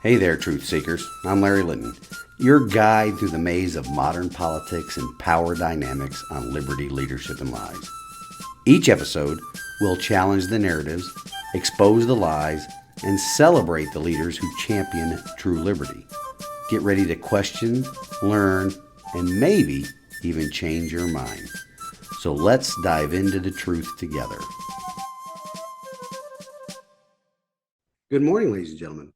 Hey there, truth seekers. I'm Larry Litton, your guide through the maze of modern politics and power dynamics on liberty, leadership, and lies. Each episode will challenge the narratives, expose the lies, and celebrate the leaders who champion true liberty. Get ready to question, learn, and maybe even change your mind. So let's dive into the truth together. Good morning, ladies and gentlemen.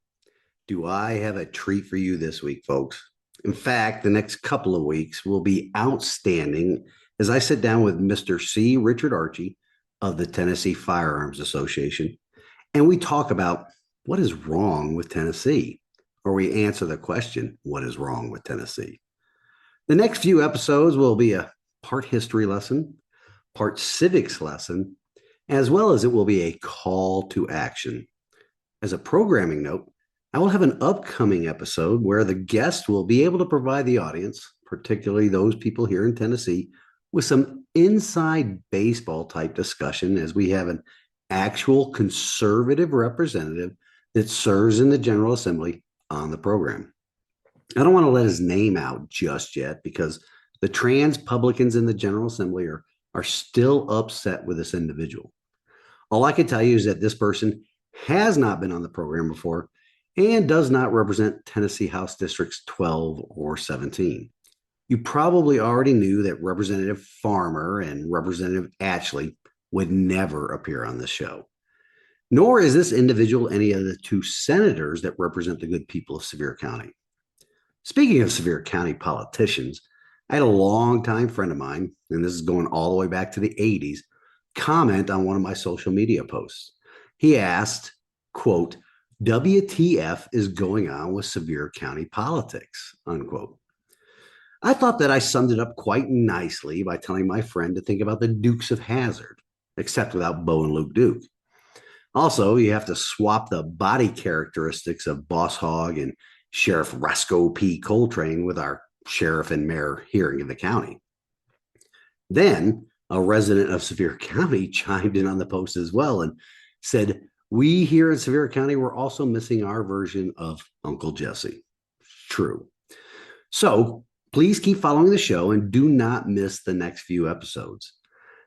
Do I have a treat for you this week, folks? In fact, the next couple of weeks will be outstanding as I sit down with Mr. C. Richard Archie of the Tennessee Firearms Association, and we talk about what is wrong with Tennessee, or we answer the question, what is wrong with Tennessee? The next few episodes will be a part history lesson, part civics lesson, as well as it will be a call to action. As a programming note, I will have an upcoming episode where the guest will be able to provide the audience, particularly those people here in Tennessee, with some inside baseball type discussion as we have an actual conservative representative that serves in the General Assembly on the program. I don't want to let his name out just yet because the trans-publicans in the General Assembly are still upset with this individual. All I can tell you is that this person has not been on the program before and does not represent Tennessee House Districts 12 or 17. You probably already knew that Representative Farmer and Representative Ashley would never appear on this show. Nor is this individual any of the two senators that represent the good people of Sevier County. Speaking of Sevier County politicians, I had a longtime friend of mine, and this is going all the way back to the 80s, comment on one of my social media posts. He asked, quote, WTF is going on with Sevier County politics, unquote. I thought that I summed it up quite nicely by telling my friend to think about the Dukes of Hazzard, except without Bo and Luke Duke. Also, you have to swap the body characteristics of Boss Hogg and Sheriff Roscoe P. Coltrane with our sheriff and mayor here in the county. Then a resident of Sevier County chimed in on the post as well and said, we here in Sevier County were also missing our version of Uncle Jesse. True. So please keep following the show and do not miss the next few episodes.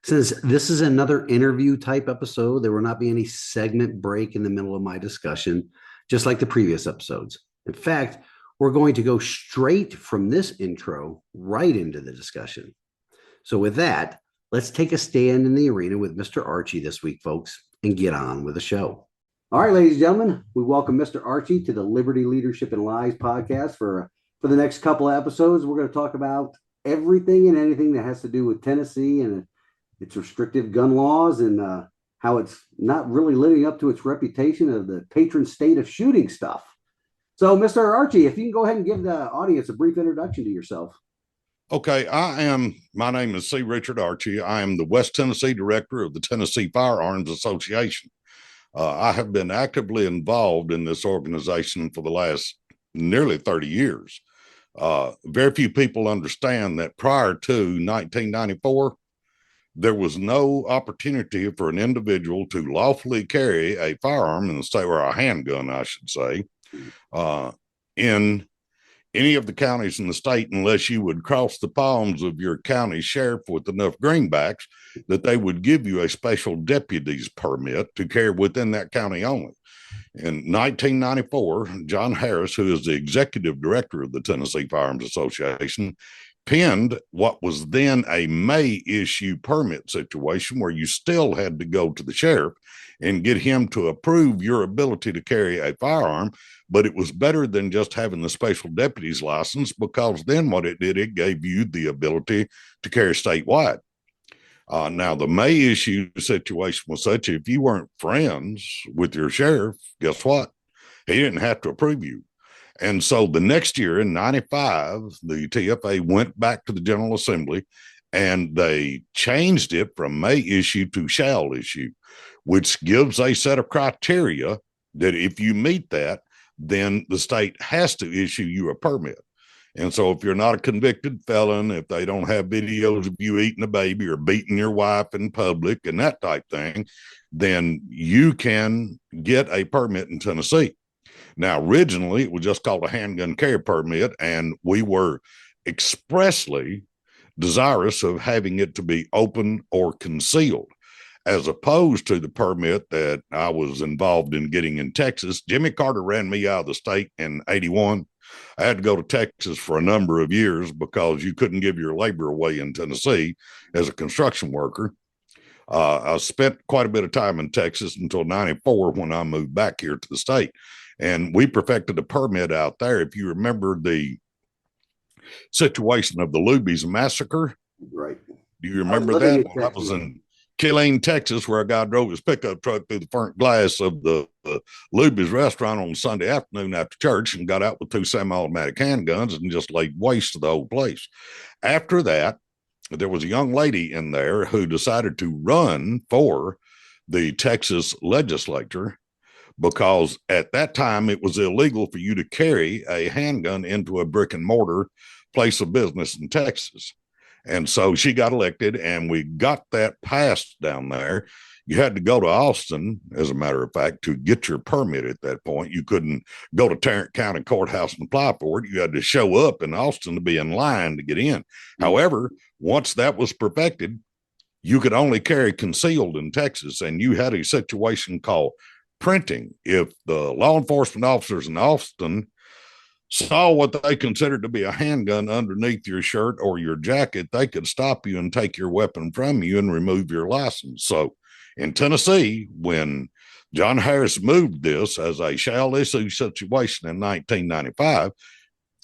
Since this is another interview type episode, there will not be any segment break in the middle of my discussion, just like the previous episodes. In fact, we're going to go straight from this intro right into the discussion. So with that, let's take a stand in the arena with Mr. Archie this week, folks, and get on with the show. All right, ladies and gentlemen, we welcome Mr. Archie to the Liberty, Leadership, and Lies podcast. For the next couple of episodes, we're going to talk about everything and anything that has to do with Tennessee and its restrictive gun laws and how it's not really living up to its reputation of the patron state of shooting stuff. So, Mr. Archie, if you can go ahead and give the audience a brief introduction to yourself. Okay, my name is C. Richard Archie. I am the West Tennessee director of the Tennessee Firearms Association. I have been actively involved in this organization for the last nearly 30 years. Very few people understand that prior to 1994, there was no opportunity for an individual to lawfully carry a firearm in the state, or a handgun, I should say, in any of the counties in the state unless you would cross the palms of your county sheriff with enough greenbacks that they would give you a special deputy's permit to carry within that county only. In 1994, John Harris, who is the executive director of the Tennessee Firearms Association, penned what was then a May issue permit situation where you still had to go to the sheriff and get him to approve your ability to carry a firearm. But it was better than just having the special deputy's license, because then what it did, it gave you the ability to carry statewide. Now, the May issue situation was such, if you weren't friends with your sheriff, guess what? He didn't have to approve you. And so the next year in 95, the TFA went back to the General Assembly and they changed it from may issue to shall issue, which gives a set of criteria that if you meet that, then the state has to issue you a permit. And so if you're not a convicted felon, if they don't have videos of you eating a baby or beating your wife in public and that type thing, then you can get a permit in Tennessee. Now, originally, it was just called a handgun carry permit, and we were expressly desirous of having it to be open or concealed, as opposed to the permit that I was involved in getting in Texas. Jimmy Carter ran me out of the state in 81. I had to go to Texas for a number of years because you couldn't give your labor away in Tennessee as a construction worker. I spent quite a bit of time in Texas until 94 when I moved back here to the state. And we perfected a permit out there. If you remember the situation of the Luby's massacre, Right. do you remember that? Well, that was in Killeen, Texas, where a guy drove his pickup truck through the front glass of the Luby's restaurant on Sunday afternoon after church and got out with 2 semi-automatic handguns and just laid waste to the whole place. After that, there was a young lady in there who decided to run for the Texas legislature because at that time it was illegal for you to carry a handgun into a brick and mortar place of business in Texas. And so she got elected, and we got that passed down there. You had to go to Austin, as a matter of fact, to get your permit at that point. You couldn't go to Tarrant County Courthouse and apply for it. You had to show up in Austin to be in line to get in. Mm-hmm. However, once that was perfected, you could only carry concealed in Texas, and you had a situation called printing. If the law enforcement officers in Austin saw what they considered to be a handgun underneath your shirt or your jacket, they could stop you and take your weapon from you and remove your license. So in Tennessee, when John Harris moved this as a shall issue situation in 1995,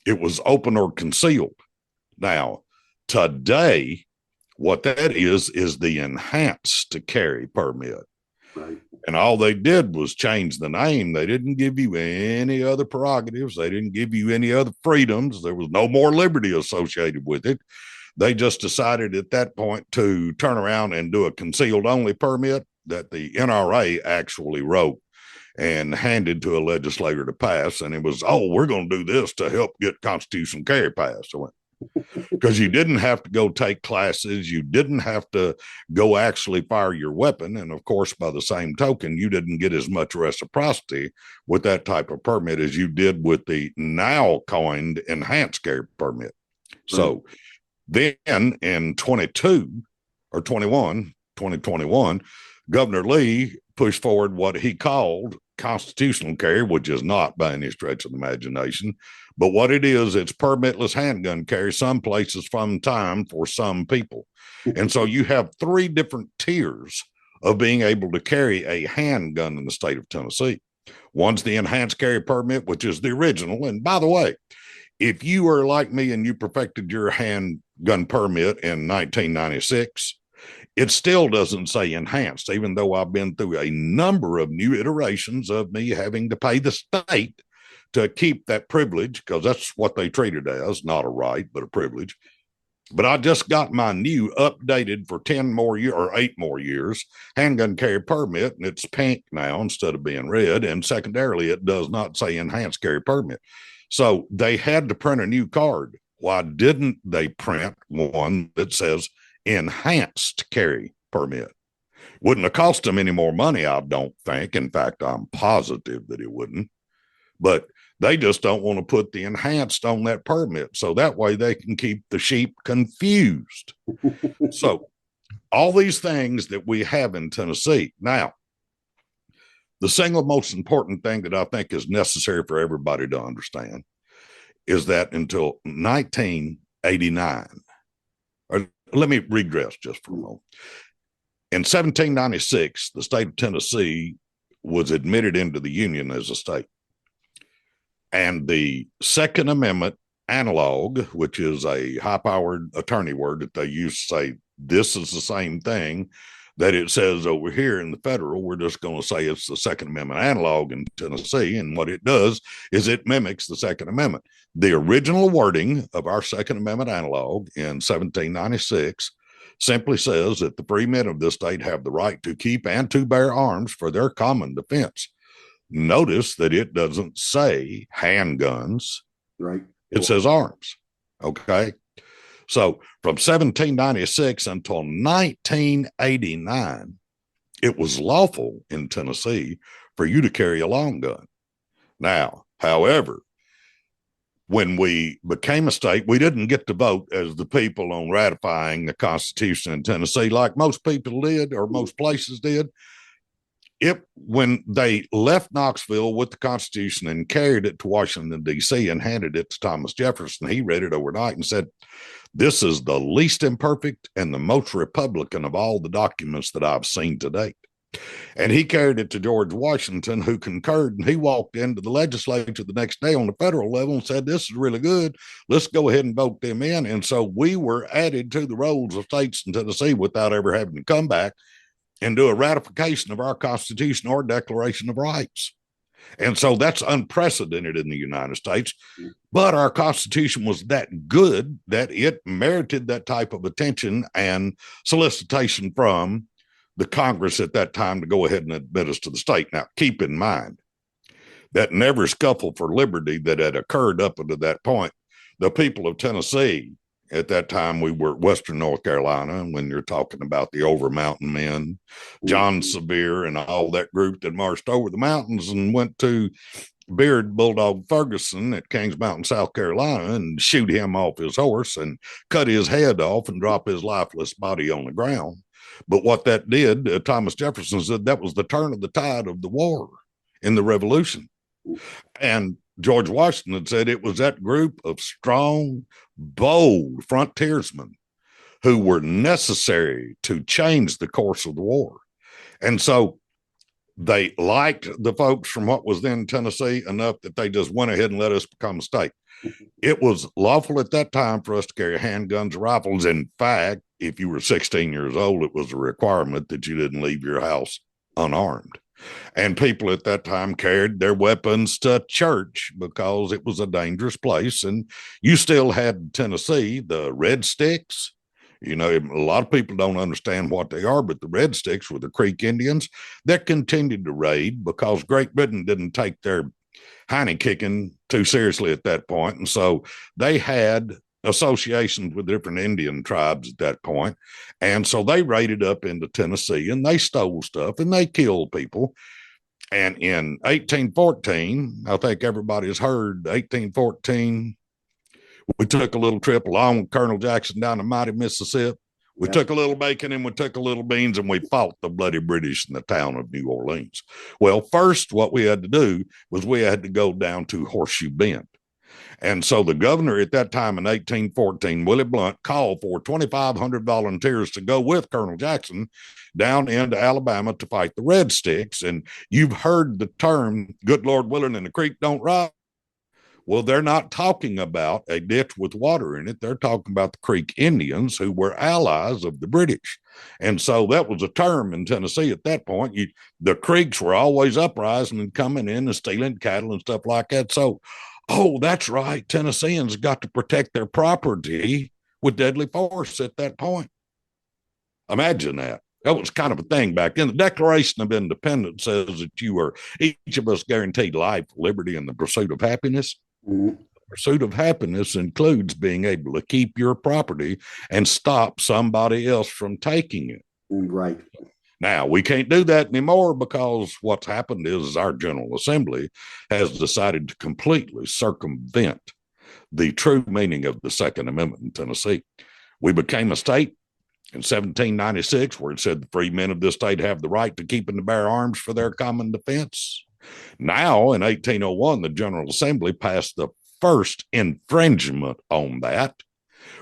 it was open or concealed. Now, today, what that is the enhanced carry permit. Right. And all they did was change the name. They didn't give you any other prerogatives. They didn't give you any other freedoms. There was no more liberty associated with it. They just decided at that point to turn around and do a concealed only permit that the NRA actually wrote and handed to a legislator to pass. And it was, oh, we're going to do this to help get constitutional carry passed. I went, because you didn't have to go take classes. You didn't have to go actually fire your weapon. And of course, by the same token, you didn't get as much reciprocity with that type of permit as you did with the now coined enhanced carry permit. So then in 2021, Governor Lee pushed forward what he called constitutional carry, which is not by any stretch of the imagination. But what it is, it's permitless handgun carry, some places from time for some people. And so you have 3 different tiers of being able to carry a handgun in the state of Tennessee. One's the enhanced carry permit, which is the original. And by the way, if you are like me and you perfected your handgun permit in 1996, it still doesn't say enhanced, even though I've been through a number of new iterations of me having to pay the state to keep that privilege, because that's what they treat it as, not a right, but a privilege. But I just got my new updated for 10 more years or 8 more years handgun carry permit, and it's pink now instead of being red. And secondarily, it does not say enhanced carry permit. So they had to print a new card. Why didn't they print one that says enhanced carry permit? Wouldn't have cost them any more money, I don't think. In fact, I'm positive that it wouldn't. But they just don't want to put the enhanced on that permit. So that way they can keep the sheep confused. So all these things that we have in Tennessee. Now, the single most important thing that I think is necessary for everybody to understand is that until 1989, or let me regress just for a moment. In 1796, the state of Tennessee was admitted into the Union as a state. And the Second Amendment analog, which is a high-powered attorney word that they use to say this is the same thing that it says over here in the federal, we're just going to say it's the Second Amendment analog in Tennessee. And what it does is it mimics the Second Amendment. The original wording of our Second Amendment analog in 1796 simply says that the free men of this state have the right to keep and to bear arms for their common defense. Notice that it doesn't say handguns. Right. It says arms. Okay. So from 1796 until 1989, it was lawful in Tennessee for you to carry a long gun. Now, however, when we became a state, we didn't get to vote as the people on ratifying the Constitution in Tennessee like most people did or most places did. When they left Knoxville with the Constitution and carried it to Washington, D.C. and handed it to Thomas Jefferson, he read it overnight and said, "This is the least imperfect and the most Republican of all the documents that I've seen to date." And he carried it to George Washington, who concurred, and he walked into the legislature the next day on the federal level and said, "This is really good. Let's go ahead and vote them in." And so we were added to the rolls of states in Tennessee without ever having to come back and do a ratification of our Constitution or Declaration of Rights. And so that's unprecedented in the United States. But our Constitution was that good that it merited that type of attention and solicitation from the Congress at that time to go ahead and admit us to the state. Now, keep in mind that never scuffle for liberty that had occurred up until that point, the people of Tennessee, at that time, we were Western North Carolina, when you're talking about the Over Mountain Men, John Sevier, and all that group that marched over the mountains and went to Beard Bulldog Ferguson at Kings Mountain, South Carolina, and shoot him off his horse and cut his head off and drop his lifeless body on the ground. But what that did, Thomas Jefferson said that was the turn of the tide of the war in the Revolution. And George Washington said it was that group of strong, bold frontiersmen who were necessary to change the course of the war. And so they liked the folks from what was then Tennessee enough that they just went ahead and let us become a state. It was lawful at that time for us to carry handguns, rifles. In fact, if you were 16 years old, it was a requirement that you didn't leave your house unarmed. And people at that time carried their weapons to church because it was a dangerous place. And you still had Tennessee, the Red Sticks. You know, a lot of people don't understand what they are, but the Red Sticks were the Creek Indians that continued to raid because Great Britain didn't take their hiney kicking too seriously at that point. And so they had associations with different Indian tribes at that point. And so they raided up into Tennessee and they stole stuff and they killed people. And in 1814, I think everybody's heard 1814, we took a little trip along with Colonel Jackson down the mighty Mississippi. We took a little bacon and we took a little beans and we fought the bloody British in the town of New Orleans. Well, first, what we had to do was we had to go down to Horseshoe Bend. And so the governor at that time in 1814, Willie Blount, called for 2,500 volunteers to go with Colonel Jackson down into Alabama to fight the Red Sticks. And you've heard the term, good Lord willing, and the creek don't rise. Well, they're not talking about a ditch with water in it. They're talking about the Creek Indians who were allies of the British. And so that was a term in Tennessee at that point. The Creeks were always uprising and coming in and stealing cattle and stuff like that. So, oh, that's right. Tennesseans got to protect their property with deadly force at that point. Imagine that. That was kind of a thing back then. The Declaration of Independence says that each of us guaranteed life, liberty, and the pursuit of happiness. Mm-hmm. Pursuit of happiness includes being able to keep your property and stop somebody else from taking it. Right. Now, we can't do that anymore because what's happened is our General Assembly has decided to completely circumvent the true meaning of the Second Amendment in Tennessee. We became a state in 1796 where it said the free men of this state have the right to keep and to bear arms for their common defense. Now, in 1801, the General Assembly passed the first infringement on that,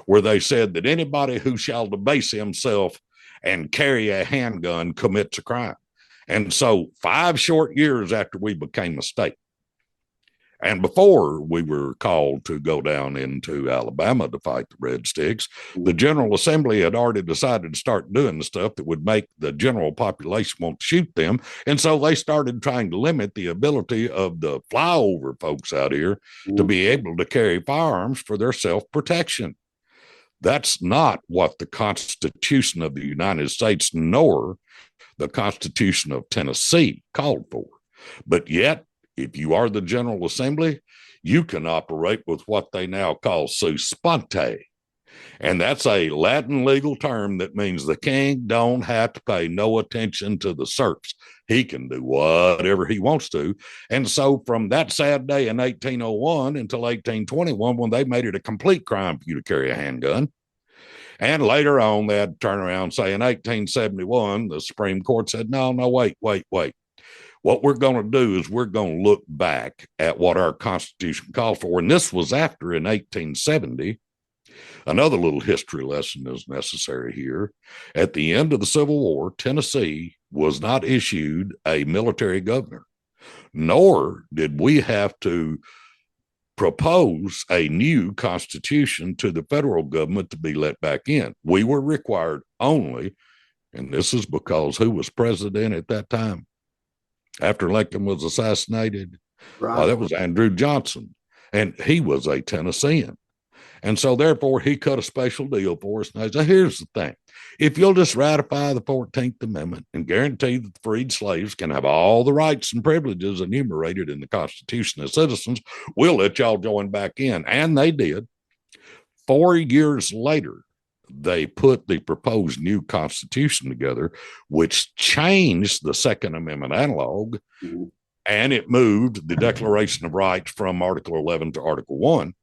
where they said that anybody who shall debase himself and carry a handgun commits a crime. And so 5 short years after we became a state, and before we were called to go down into Alabama to fight the Red Sticks, the General Assembly had already decided to start doing the stuff that would make the general population want to shoot them. And so they started trying to limit the ability of the flyover folks out here to be able to carry firearms for their self-protection. That's not what the Constitution of the United States nor the Constitution of Tennessee called for. But yet, if you are the General Assembly, you can operate with what they now call sua sponte, And that's a Latin legal term that means the king don't have to pay no attention to the serfs. He can do whatever he wants to. And so from that sad day in 1801 until 1821, when they made it a complete crime for you to carry a handgun, and later on, they had to turn around and say in 1871, the Supreme Court said, no, wait. What we're going to do is we're going to look back at what our Constitution called for. And this was after in 1870. Another little history lesson is necessary here. At the end of the Civil War, Tennessee was not issued a military governor, nor did we have to propose a new constitution to the federal government to be let back in. We were required only, and this is because who was president at that time after Lincoln was assassinated? Right. Well, that was Andrew Johnson, and he was a Tennessean. And so therefore he cut a special deal for us. And I said, here's the thing. If you'll just ratify the 14th Amendment and guarantee that the freed slaves can have all the rights and privileges enumerated in the Constitution as citizens, we'll let y'all join back in. And they did. 4 years later, they put the proposed new Constitution together, which changed the Second Amendment analog, and it moved the Declaration of Rights from Article 11 to Article 1.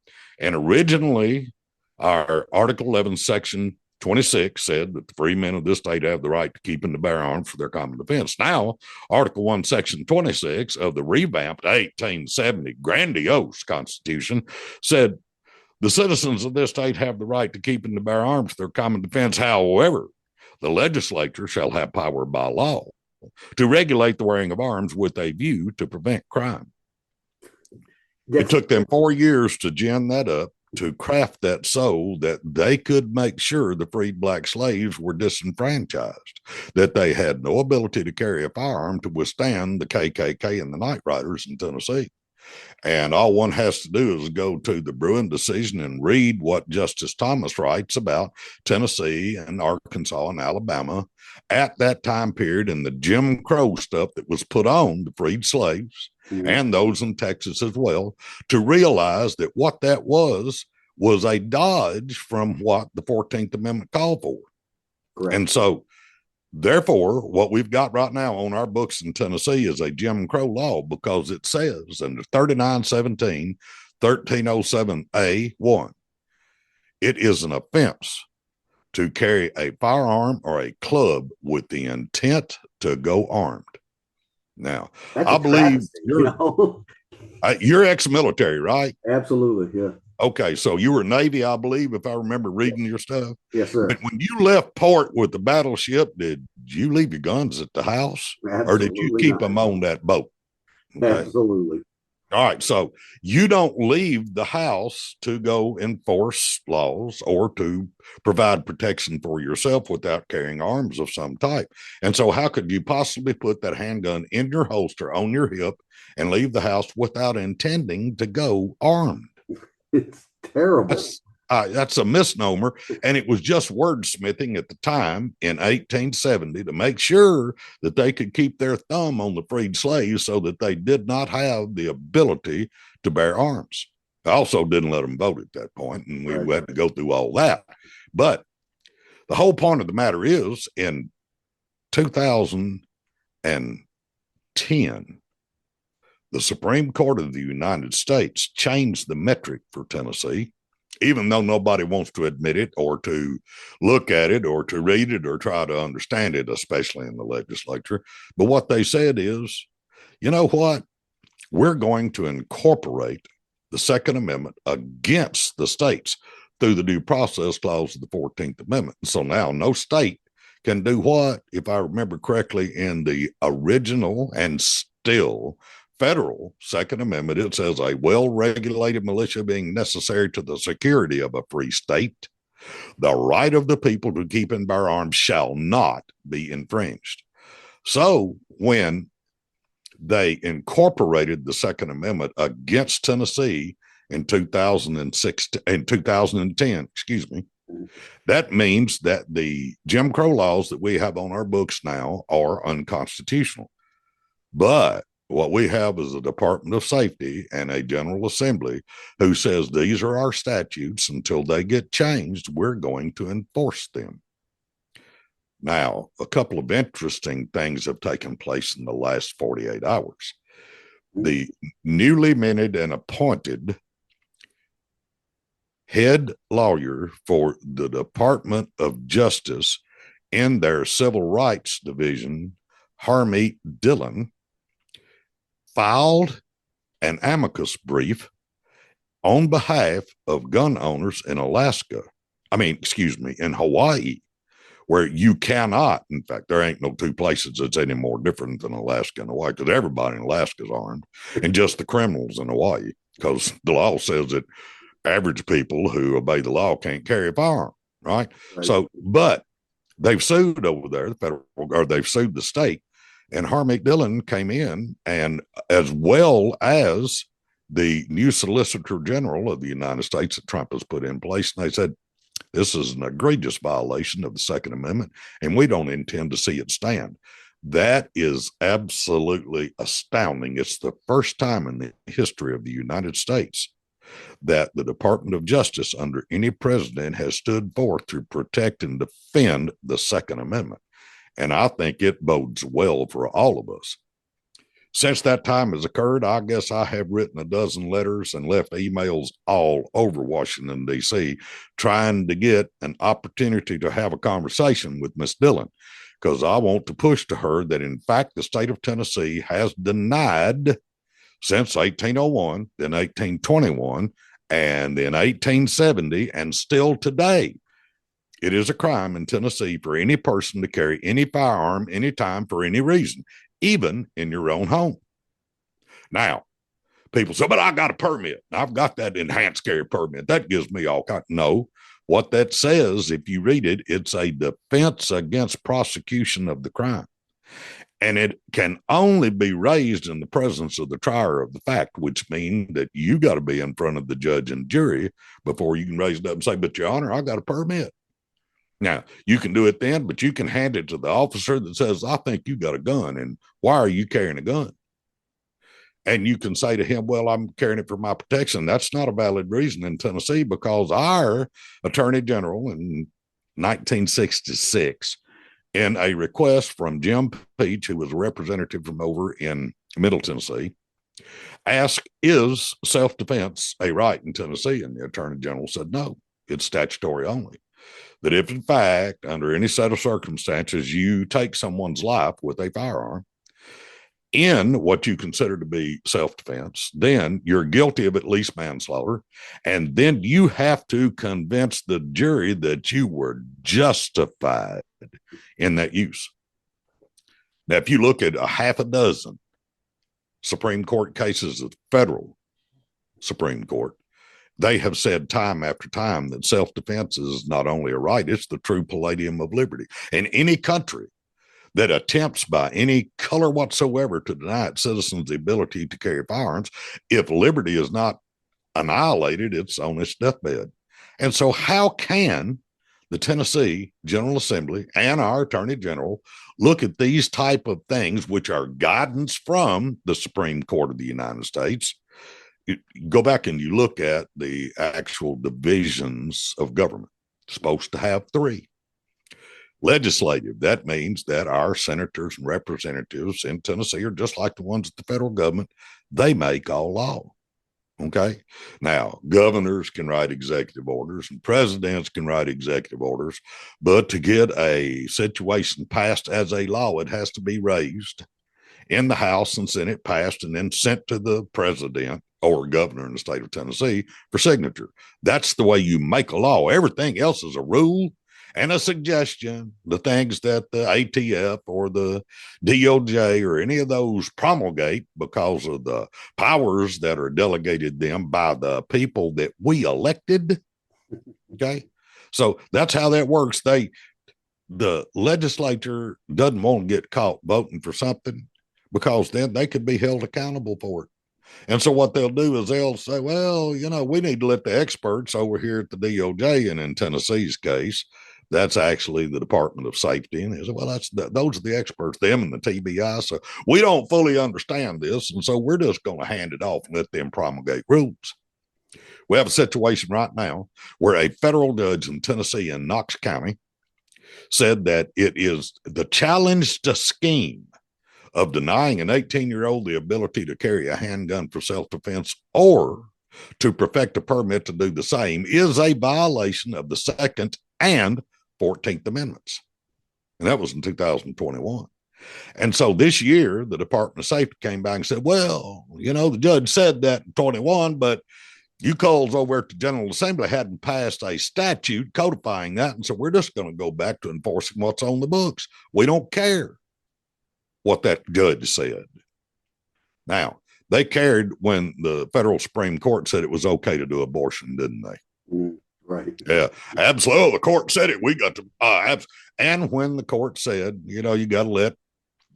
And originally, our Article 11, Section 26 said that the free men of this state have the right to keep and to bear arms for their common defense. Now, Article 1, Section 26 of the revamped 1870 grandiose Constitution said the citizens of this state have the right to keep and to bear arms for their common defense. However, the legislature shall have power by law to regulate the wearing of arms with a view to prevent crime. It took them 4 years to gin that up, to craft that so that they could make sure the freed black slaves were disenfranchised, that they had no ability to carry a firearm to withstand the KKK and the Night Riders in Tennessee. And all one has to do is go to the Bruin decision and read what Justice Thomas writes about Tennessee and Arkansas and Alabama at that time period, and the Jim Crow stuff that was put on the freed slaves and those in Texas as well, to realize that what that was a dodge from what the 14th Amendment called for. Correct. And so, therefore, what we've got right now on our books in Tennessee is a Jim Crow law, because it says in 3917, 1307A1, it is an offense to carry a firearm or a club with the intent to go armed. Now, I believe you're ex-military, right? Absolutely, yeah. Okay, so you were Navy, I believe, if I remember reading your stuff. Yes, sir. But when you left port with the battleship, did you leave your guns at the house? Absolutely, or did you keep them on that boat? Okay. Absolutely. All right, so you don't leave the house to go enforce laws or to provide protection for yourself without carrying arms of some type. And so how could you possibly put that handgun in your holster on your hip and leave the house without intending to go armed? It's terrible. That's a misnomer. And it was just wordsmithing at the time in 1870 to make sure that they could keep their thumb on the freed slaves so that they did not have the ability to bear arms. I also didn't let them vote at that point, and we had to go through all that. But the whole point of the matter is, in 2010, the Supreme Court of the United States changed the metric for Tennessee, even though nobody wants to admit it or to look at it or to read it or try to understand it, especially in the legislature. But what they said is, you know what? We're going to incorporate the Second Amendment against the states through the Due Process Clause of the 14th Amendment. So now no state can do what, if I remember correctly, in the original and still federal Second Amendment, it says a well-regulated militia being necessary to the security of a free state, the right of the people to keep and bear arms shall not be infringed. So when they incorporated the Second Amendment against Tennessee in 2010, that means that the Jim Crow laws that we have on our books now are unconstitutional. But What we have is a Department of Safety and a General Assembly who says these are our statutes. Until they get changed, we're going to enforce them. Now, a couple of interesting things have taken place in the last 48 hours. The newly minted and appointed head lawyer for the Department of Justice in their Civil Rights Division, Harmeet Dillon, filed an amicus brief on behalf of gun owners in in Hawaii, where you cannot, in fact, there ain't no two places that's any more different than Alaska and Hawaii, because everybody in Alaska is armed, and just the criminals in Hawaii, because the law says that average people who obey the law can't carry a firearm, right? So, but they've sued over there, the federal, or they've sued the state, and Harmeet Dillon came in, and as well as the new Solicitor General of the United States that Trump has put in place, and they said, this is an egregious violation of the Second Amendment, and we don't intend to see it stand. That is absolutely astounding. It's the first time in the history of the United States that the Department of Justice under any president has stood forth to protect and defend the Second Amendment. And I think it bodes well for all of us. Since that time has occurred, I guess I have written a dozen letters and left emails all over Washington, D.C., trying to get an opportunity to have a conversation with Miss Dillon, because I want to push to her that, in fact, the state of Tennessee has denied since 1801, then 1821, and then 1870, and still today, it is a crime in Tennessee for any person to carry any firearm anytime for any reason, even in your own home. Now, people say, but I got a permit. I've got that enhanced carry permit. That gives me all kinds. No, what that says, if you read it, it's a defense against prosecution of the crime. And it can only be raised in the presence of the trier of the fact, which means that you got to be in front of the judge and jury before you can raise it up and say, but Your Honor, I got a permit. Now, you can do it then, but you can hand it to the officer that says, I think you got a gun, and why are you carrying a gun? And you can say to him, well, I'm carrying it for my protection. That's not a valid reason in Tennessee, because our Attorney General in 1966, in a request from Jim Peach, who was a representative from over in Middle Tennessee, asked, is self-defense a right in Tennessee? And the Attorney General said, no, it's statutory only. That if, in fact, under any set of circumstances, you take someone's life with a firearm in what you consider to be self-defense, then you're guilty of at least manslaughter. And then you have to convince the jury that you were justified in that use. Now, if you look at a half a dozen Supreme Court cases of the federal Supreme Court, they have said time after time that self-defense is not only a right, it's the true palladium of liberty. And any country that attempts by any color whatsoever to deny its citizens the ability to carry firearms, if liberty is not annihilated, it's on its deathbed. And so how can the Tennessee General Assembly and our Attorney General look at these type of things, which are guidance from the Supreme Court of the United States? You go back and you look at the actual divisions of government. It's supposed to have three. Legislative, that means that our senators and representatives in Tennessee are just like the ones at the federal government. They make all law. Okay. Now, governors can write executive orders and presidents can write executive orders, but to get a situation passed as a law, it has to be raised in the House and Senate, passed, and then sent to the president or governor in the state of Tennessee for signature. That's the way you make a law. Everything else is a rule and a suggestion, the things that the ATF or the DOJ or any of those promulgate because of the powers that are delegated them by the people that we elected. Okay. So that's how that works. The legislature doesn't want to get caught voting for something, because then they could be held accountable for it. And so what they'll do is they'll say, well, we need to let the experts over here at the DOJ, and in Tennessee's case, That's actually the Department of Safety. And they said, well, those are the experts, them and the TBI. So we don't fully understand this. And so we're just going to hand it off and let them promulgate rules. We have a situation right now where a federal judge in Tennessee in Knox County said that it is the challenge to scheme of denying an 18-year-old the ability to carry a handgun for self-defense or to perfect a permit to do the same is a violation of the Second and 14th Amendments. And that was in 2021. And so this year, the Department of Safety came back and said, well, the judge said that in 21, but you calls over at the General Assembly hadn't passed a statute codifying that. And so we're just going to go back to enforcing what's on the books. We don't care what that judge said. Now, they cared when the federal Supreme Court said it was okay to do abortion, didn't they? Right. Yeah, absolutely. The court said it. We got to, and when the court said, you got to let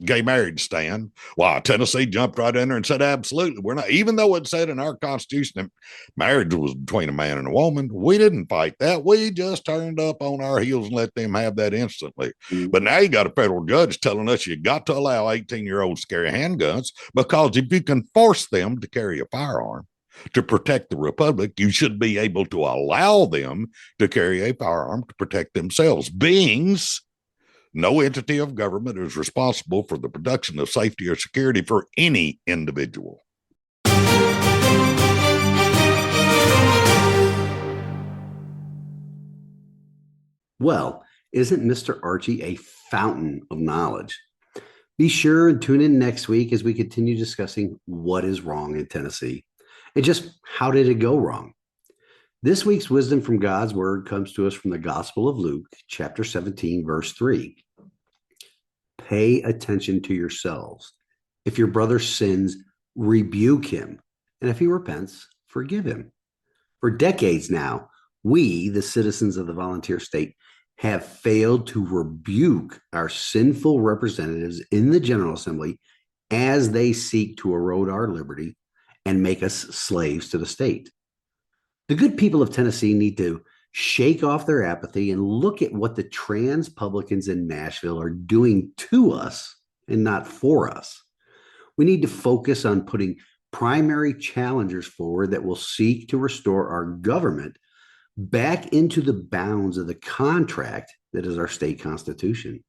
gay marriage stand, well, Tennessee jumped right in there and said, absolutely. We're not, even though it said in our Constitution that marriage was between a man and a woman, we didn't fight that. We just turned up on our heels and let them have that instantly. Mm-hmm. But now you got a federal judge telling us you got to allow 18-year-olds to carry handguns, because if you can force them to carry a firearm to protect the republic, you should be able to allow them to carry a firearm to protect themselves. Beings, no entity of government is responsible for the production of safety or security for any individual. Well, isn't Mr. Archie a fountain of knowledge? Be sure and tune in next week as we continue discussing what is wrong in Tennessee and just how did it go wrong. This week's wisdom from God's word comes to us from the Gospel of Luke, chapter 17, verse 3. Pay attention to yourselves. If your brother sins, rebuke him. And if he repents, forgive him. For decades now, we, the citizens of the volunteer state, have failed to rebuke our sinful representatives in the General Assembly as they seek to erode our liberty and make us slaves to the state. The good people of Tennessee need to shake off their apathy and look at what the trans publicans in Nashville are doing to us and not for us. We need to focus on putting primary challengers forward that will seek to restore our government back into the bounds of the contract that is our state constitution.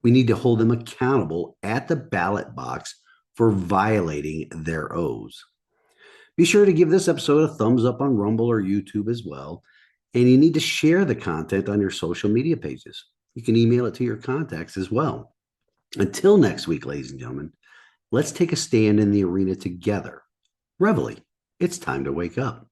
We need to hold them accountable at the ballot box for violating their oaths. Be sure to give this episode a thumbs up on Rumble or YouTube as well. And you need to share the content on your social media pages. You can email it to your contacts as well. Until next week, ladies and gentlemen, let's take a stand in the arena together. Reveille, it's time to wake up.